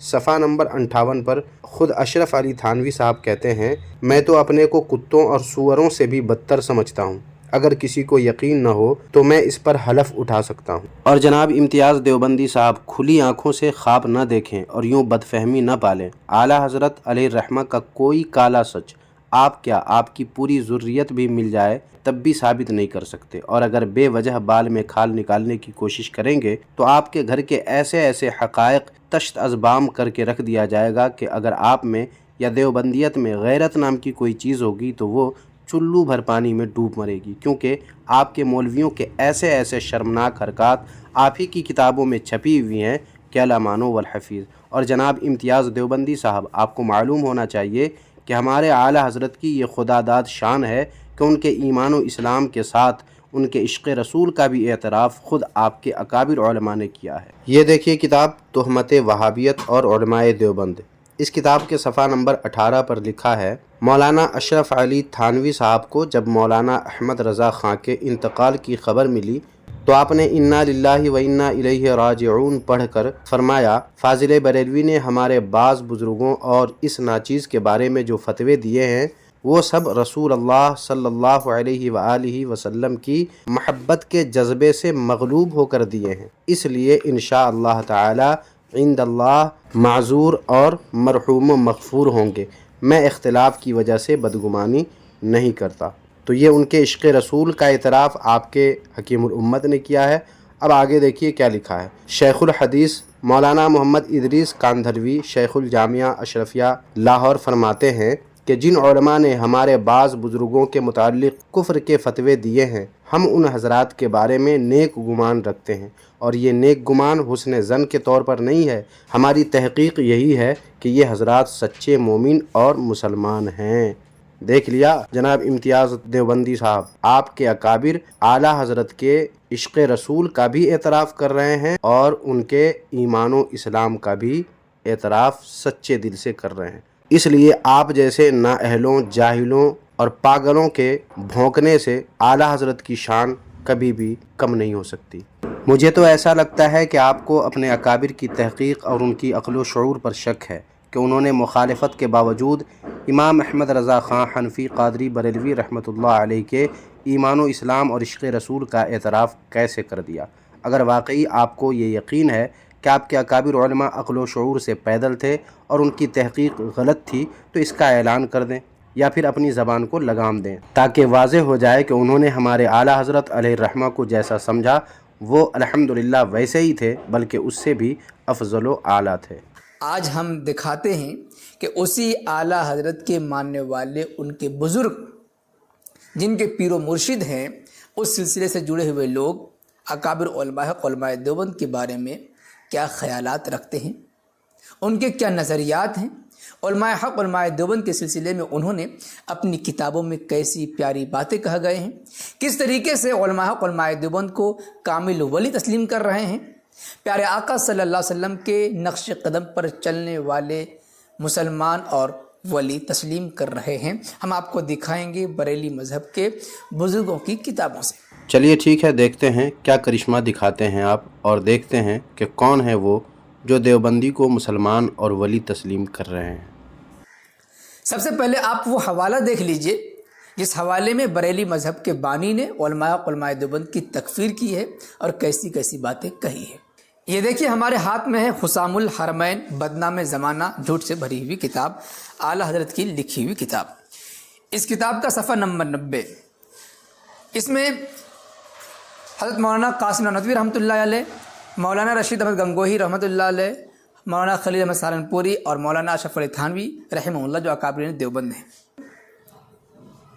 صفحہ نمبر 58 پر خود اشرف علی تھانوی صاحب کہتے ہیں، میں تو اپنے کو کتوں اور سوروں سے بھی بدتر سمجھتا ہوں، اگر کسی کو یقین نہ ہو تو میں اس پر حلف اٹھا سکتا ہوں۔ اور جناب امتیاز دیوبندی صاحب کھلی آنکھوں سے خواب نہ دیکھیں اور یوں بدفہمی نہ پالیں۔ اعلیٰ حضرت علیہ الرحمہ کا کوئی کالا سچ آپ کیا آپ کی پوری ذریت بھی مل جائے تب بھی ثابت نہیں کر سکتے، اور اگر بے وجہ بال میں کھال نکالنے کی کوشش کریں گے تو آپ کے گھر کے ایسے ایسے حقائق تشت ازبام کر کے رکھ دیا جائے گا کہ اگر آپ میں یا دیوبندیت میں غیرت نام کی کوئی چیز ہوگی تو وہ چلو بھر پانی میں ڈوب مرے گی، کیونکہ آپ کے مولویوں کے ایسے ایسے شرمناک حرکات آپ ہی کی کتابوں میں چھپی ہوئی ہیں کہ الامانو والحفیظ۔ اور جناب امتیاز دیوبندی صاحب، آپ کو معلوم ہونا چاہیے کہ ہمارے اعلیٰ حضرت کی یہ خدا داد شان ہے کہ ان کے ایمان و اسلام کے ساتھ ان کے عشق رسول کا بھی اعتراف خود آپ کے اکابر علماء نے کیا ہے۔ یہ دیکھیے کتاب تہمت وہابیت اور علماء دیوبند۔ اس کتاب کے صفحہ نمبر 18 پر لکھا ہے، مولانا اشرف علی تھانوی صاحب کو جب مولانا احمد رضا خاں کے انتقال کی خبر ملی تو آپ نے انا للہ و انا الیہ راجعون پڑھ کر فرمایا، فاضل بریلوی نے ہمارے بعض بزرگوں اور اس ناچیز کے بارے میں جو فتوے دیے ہیں وہ سب رسول اللہ صلی اللہ علیہ وآلہ وسلم کی محبت کے جذبے سے مغلوب ہو کر دیے ہیں، اس لیے انشاءاللہ تعالی عند اللہ معذور اور مرحوم و مغفور ہوں گے۔ میں اختلاف کی وجہ سے بدگمانی نہیں کرتا۔ تو یہ ان کے عشق رسول کا اعتراف آپ کے حکیم الامت نے کیا ہے۔ اب آگے دیکھیے کیا لکھا ہے۔ شیخ الحدیث مولانا محمد ادریس کاندھلوی شیخ الجامعہ اشرفیہ لاہور فرماتے ہیں کہ جن علماء نے ہمارے بعض بزرگوں کے متعلق کفر کے فتوے دیے ہیں، ہم ان حضرات کے بارے میں نیک گمان رکھتے ہیں، اور یہ نیک گمان حسن ظن کے طور پر نہیں ہے۔ ہماری تحقیق یہی ہے کہ یہ حضرات سچے مومن اور مسلمان ہیں۔ دیکھ لیا جناب امتیاز دیوبندی صاحب، آپ کے اکابر اعلیٰ حضرت کے عشق رسول کا بھی اعتراف کر رہے ہیں اور ان کے ایمان و اسلام کا بھی اعتراف سچے دل سے کر رہے ہیں۔ اس لیے آپ جیسے نااہلوں، جاہلوں اور پاگلوں کے بھونکنے سے اعلیٰ حضرت کی شان کبھی بھی کم نہیں ہو سکتی۔ مجھے تو ایسا لگتا ہے کہ آپ کو اپنے اکابر کی تحقیق اور ان کی عقل و شعور پر شک ہے کہ انہوں نے مخالفت کے باوجود امام احمد رضا خاں حنفی قادری بریلوی رحمۃ اللہ علیہ کے ایمان و اسلام اور عشق رسول کا اعتراف کیسے کر دیا۔ اگر واقعی آپ کو یہ یقین ہے کہ آپ کے اکابر علماء عقل و شعور سے پیدل تھے اور ان کی تحقیق غلط تھی تو اس کا اعلان کر دیں یا پھر اپنی زبان کو لگام دیں، تاکہ واضح ہو جائے کہ انہوں نے ہمارے اعلیٰ حضرت علیہ الرحمہ کو جیسا سمجھا وہ الحمدللہ ویسے ہی تھے، بلکہ اس سے بھی افضل و اعلیٰ تھے۔ آج ہم دکھاتے ہیں کہ اسی اعلیٰ حضرت کے ماننے والے ان کے بزرگ جن کے پیر و مرشد ہیں، اس سلسلے سے جڑے ہوئے لوگ اکابر علماء دیوبند کے بارے میں کیا خیالات رکھتے ہیں، ان کے کیا نظریات ہیں۔ علماء حق علماء دیوبند کے سلسلے میں انہوں نے اپنی کتابوں میں کیسی پیاری باتیں کہا گئے ہیں، کس طریقے سے علماء حق علماء دیوبند کو کامل ولی تسلیم کر رہے ہیں، پیارے آقا صلی اللہ علیہ وسلم کے نقش قدم پر چلنے والے مسلمان اور ولی تسلیم کر رہے ہیں۔ ہم آپ کو دکھائیں گے بریلی مذہب کے بزرگوں کی کتابوں سے۔ چلیے ٹھیک ہے، دیکھتے ہیں کیا کرشمہ دکھاتے ہیں آپ، اور دیکھتے ہیں کہ کون ہے وہ جو دیوبندی کو مسلمان اور ولی تسلیم کر رہے ہیں۔ سب سے پہلے آپ وہ حوالہ دیکھ لیجئے جس حوالے میں بریلی مذہب کے بانی نے علماء دیوبند کی تکفیر کی ہے اور کیسی کیسی باتیں کہی ہے۔ یہ دیکھیے ہمارے ہاتھ میں ہے حسام الحرمین بدنام زمانہ جھوٹ سے بھری ہوئی کتاب، اعلیٰ حضرت کی لکھی ہوئی کتاب۔ اس کتاب کا صفحہ نمبر 90، اس میں حضرت مولانا قاسم ندوی رحمۃ اللہ علیہ، مولانا رشید احمد گنگوہی رحمۃ اللہ علیہ، مولانا خلیل احمد سہارنپوری اور مولانا اشرف علی تھانوی رحمہ اللہ جو اکابرین دیوبند ہیں،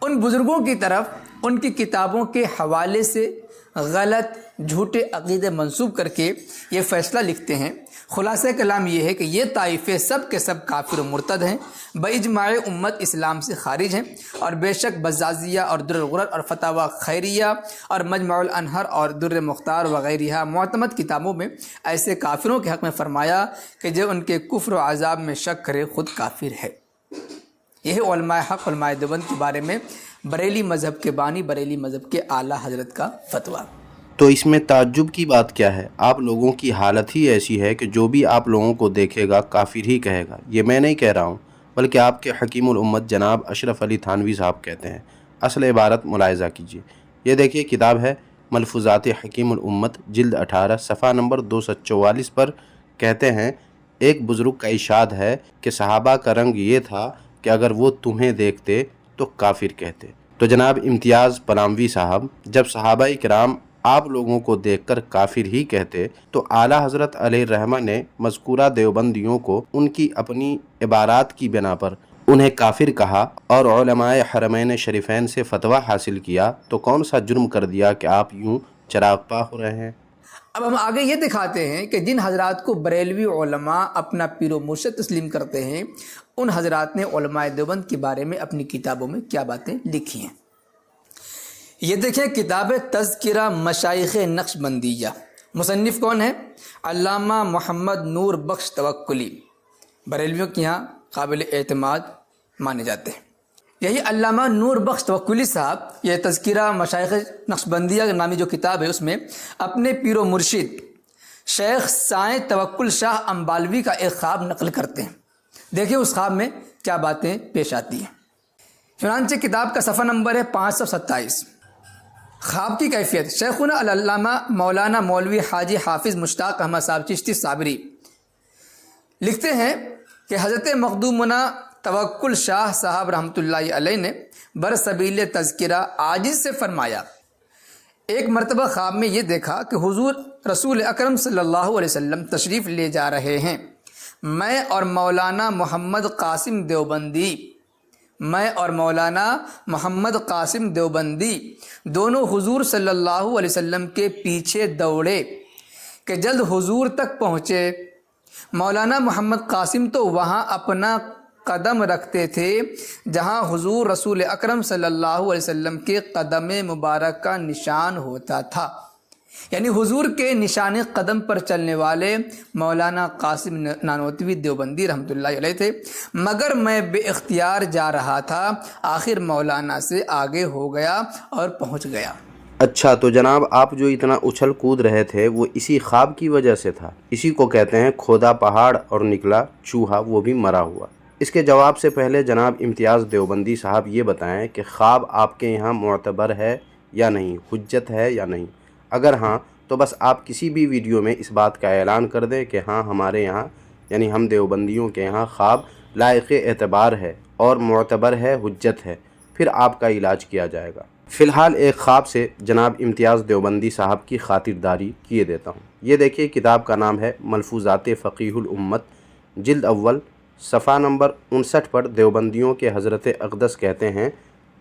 ان بزرگوں کی طرف ان کی کتابوں کے حوالے سے غلط جھوٹے عقیدے منسوب کر کے یہ فیصلہ لکھتے ہیں۔ خلاصہ کلام یہ ہے کہ یہ طائفے سب کے سب کافر و مرتد ہیں، باجماع امت اسلام سے خارج ہیں، اور بے شک بزازیہ اور در الغرر اور فتاوی خیریہ اور مجمع الانہر اور در مختار وغیرہ معتمد کتابوں میں ایسے کافروں کے حق میں فرمایا کہ جو ان کے کفر و عذاب میں شک کرے خود کافر ہے۔ یہ علماء حق علماء دیوبند کے بارے میں بریلی مذہب کے بانی، بریلی مذہب کے اعلیٰ حضرت کا فتویٰ۔ تو اس میں تعجب کی بات کیا ہے؟ آپ لوگوں کی حالت ہی ایسی ہے کہ جو بھی آپ لوگوں کو دیکھے گا کافر ہی کہے گا۔ یہ میں نہیں کہہ رہا ہوں، بلکہ آپ کے حکیم الامت جناب اشرف علی تھانوی صاحب کہتے ہیں۔ اصل عبارت ملاحظہ کیجیے، یہ دیکھیے کتاب ہے ملفوظات حکیم الامت جلد 18 صفحہ نمبر 244 پر کہتے ہیں، ایک بزرگ کا ارشاد ہے کہ صحابہ کا رنگ یہ تھا کہ اگر وہ تمہیں دیکھتے تو کافر کہتے۔ تو جناب امتیاز پلاموی صاحب جب صحابہ کرام آپ لوگوں کو دیکھ کر کافر ہی کہتے تو اعلیٰ حضرت علیہ الرحمہ نے مذکورہ دیوبندیوں کو ان کی اپنی عبارات کی بنا پر انہیں کافر کہا اور علماء حرمین شریفین سے فتویٰ حاصل کیا، تو کون سا جرم کر دیا کہ آپ یوں چراغ پا ہو رہے ہیں؟ اب ہم آگے یہ دکھاتے ہیں کہ جن حضرات کو بریلوی علماء اپنا پیر و مرشد تسلیم کرتے ہیں، ان حضرات نے علماء دیوبند کے بارے میں اپنی کتابوں میں کیا باتیں لکھی ہیں۔ یہ دیکھیں کتاب تذکرہ مشائخ نقشبندیہ، مصنف کون ہے؟ علامہ محمد نور بخش توکلی، بریلویوں کے یہاں قابل اعتماد مانے جاتے ہیں۔ یہی علامہ نور بخش توکلی صاحب یہ تذکرہ مشائخ نقشبندیہ نامی جو کتاب ہے اس میں اپنے پیر و مرشد شیخ سائیں توکل شاہ امبالوی کا ایک خواب نقل کرتے ہیں۔ دیکھیں اس خواب میں کیا باتیں پیش آتی ہیں۔ چنانچہ کتاب کا صفحہ نمبر ہے 527۔ خواب کی کیفیت: شیخنا العلامہ مولانا مولوی حاجی حافظ مشتاق احمد صاحب چشتی صابری لکھتے ہیں کہ حضرت مخدومنا توکل شاہ صاحب رحمۃ اللہ علیہ نے برسبیل تذکرہ عاجز سے فرمایا، ایک مرتبہ خواب میں یہ دیکھا کہ حضور رسول اکرم صلی اللہ علیہ وسلم تشریف لے جا رہے ہیں۔ میں اور مولانا محمد قاسم دیوبندی دونوں حضور صلی اللہ علیہ وسلم کے پیچھے دوڑے کہ جلد حضور تک پہنچے۔ مولانا محمد قاسم تو وہاں اپنا قدم رکھتے تھے جہاں حضور رسول اکرم صلی اللہ علیہ وسلم کے قدم مبارک کا نشان ہوتا تھا، یعنی حضور کے نشان قدم پر چلنے والے مولانا قاسم نانوتوی دیوبندی رحمۃ اللہ علیہ تھے، مگر میں بے اختیار جا رہا تھا، آخر مولانا سے آگے ہو گیا اور پہنچ گیا۔ اچھا، تو جناب آپ جو اتنا اچھل کود رہے تھے وہ اسی خواب کی وجہ سے تھا؟ اسی کو کہتے ہیں کھودا پہاڑ اور نکلا چوہا، وہ بھی مرا ہوا۔ اس کے جواب سے پہلے جناب امتیاز دیوبندی صاحب یہ بتائیں کہ خواب آپ کے یہاں معتبر ہے یا نہیں، حجت ہے یا نہیں؟ اگر ہاں تو بس آپ کسی بھی ویڈیو میں اس بات کا اعلان کر دیں کہ ہاں ہمارے یہاں یعنی ہم دیوبندیوں کے یہاں خواب لائق اعتبار ہے اور معتبر ہے، حجت ہے، پھر آپ کا علاج کیا جائے گا۔ فی الحال ایک خواب سے جناب امتیاز دیوبندی صاحب کی خاطرداری کیے دیتا ہوں۔ یہ دیکھیے کتاب کا نام ہے ملفوظات فقیہ الامت جلد اول صفحہ نمبر 59 پر دیوبندیوں کے حضرت اقدس کہتے ہیں،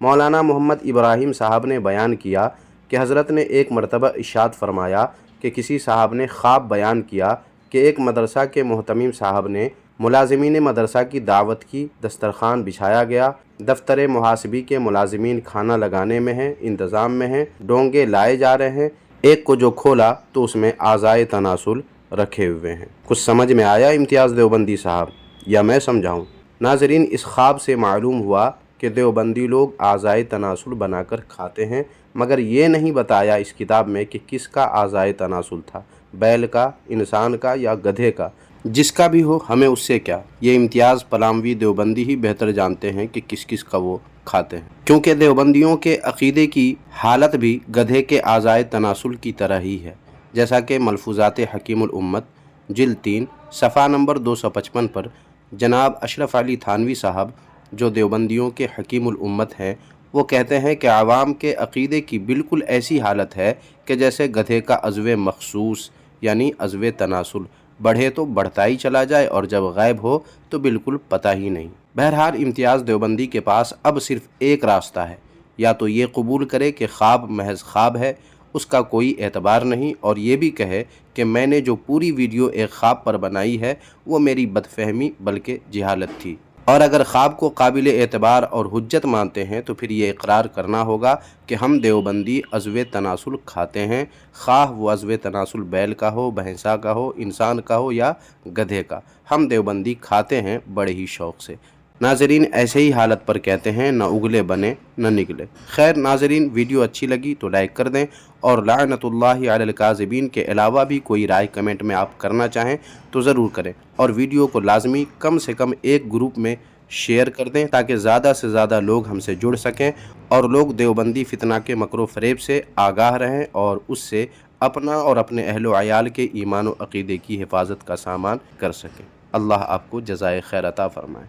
مولانا محمد ابراہیم صاحب نے بیان کیا کہ حضرت نے ایک مرتبہ ارشاد فرمایا کہ کسی صاحب نے خواب بیان کیا کہ ایک مدرسہ کے محتمم صاحب نے ملازمین مدرسہ کی دعوت کی، دسترخوان بچھایا گیا، دفتر محاسبی کے ملازمین کھانا لگانے میں ہیں، انتظام میں ہیں، ڈونگے لائے جا رہے ہیں، ایک کو جو کھولا تو اس میں اعضائے تناسل رکھے ہوئے ہیں۔ کچھ سمجھ میں آیا امتیاز دیوبندی صاحب یا میں سمجھاؤں؟ ناظرین، اس خواب سے معلوم ہوا کہ دیوبندی لوگ اعضائے تناسل بنا کر کھاتے ہیں، مگر یہ نہیں بتایا اس کتاب میں کہ کس کا اعضائے تناسل تھا، بیل کا، انسان کا یا گدھے کا؟ جس کا بھی ہو ہمیں اس سے کیا، یہ امتیاز پلاموی دیوبندی ہی بہتر جانتے ہیں کہ کس کس کا وہ کھاتے ہیں، کیونکہ دیوبندیوں کے عقیدے کی حالت بھی گدھے کے اعضائے تناسل کی طرح ہی ہے، جیسا کہ ملفوظات حکیم الامت جلد 3 صفحہ نمبر 255 پر جناب اشرف علی تھانوی صاحب جو دیوبندیوں کے حکیم الامت ہیں وہ کہتے ہیں کہ عوام کے عقیدے کی بالکل ایسی حالت ہے کہ جیسے گدھے کا عضو مخصوص یعنی عضو تناسل بڑھے تو بڑھتا ہی چلا جائے اور جب غائب ہو تو بالکل پتہ ہی نہیں۔ بہرحال امتیاز دیوبندی کے پاس اب صرف ایک راستہ ہے، یا تو یہ قبول کرے کہ خواب محض خواب ہے، اس کا کوئی اعتبار نہیں، اور یہ بھی کہے کہ میں نے جو پوری ویڈیو ایک خواب پر بنائی ہے وہ میری بدفہمی بلکہ جہالت تھی، اور اگر خواب کو قابل اعتبار اور حجت مانتے ہیں تو پھر یہ اقرار کرنا ہوگا کہ ہم دیوبندی عضو تناسل کھاتے ہیں، خواہ وہ عضو تناسل بیل کا ہو، بھینسا کا ہو، انسان کا ہو یا گدھے کا، ہم دیوبندی کھاتے ہیں بڑے ہی شوق سے۔ ناظرین ایسے ہی حالت پر کہتے ہیں نہ اگلے بنے نہ نگلے۔ خیر ناظرین، ویڈیو اچھی لگی تو لائک کر دیں، اور لعنت اللہ علی الکاذبین کے علاوہ بھی کوئی رائے کمنٹ میں آپ کرنا چاہیں تو ضرور کریں، اور ویڈیو کو لازمی کم سے کم ایک گروپ میں شیئر کر دیں تاکہ زیادہ سے زیادہ لوگ ہم سے جڑ سکیں اور لوگ دیوبندی فتنہ کے مکر و فریب سے آگاہ رہیں اور اس سے اپنا اور اپنے اہل و عیال کے ایمان و عقیدے کی حفاظت کا سامان کر سکیں۔ اللہ آپ کو جزائے خیر عطا فرمائے۔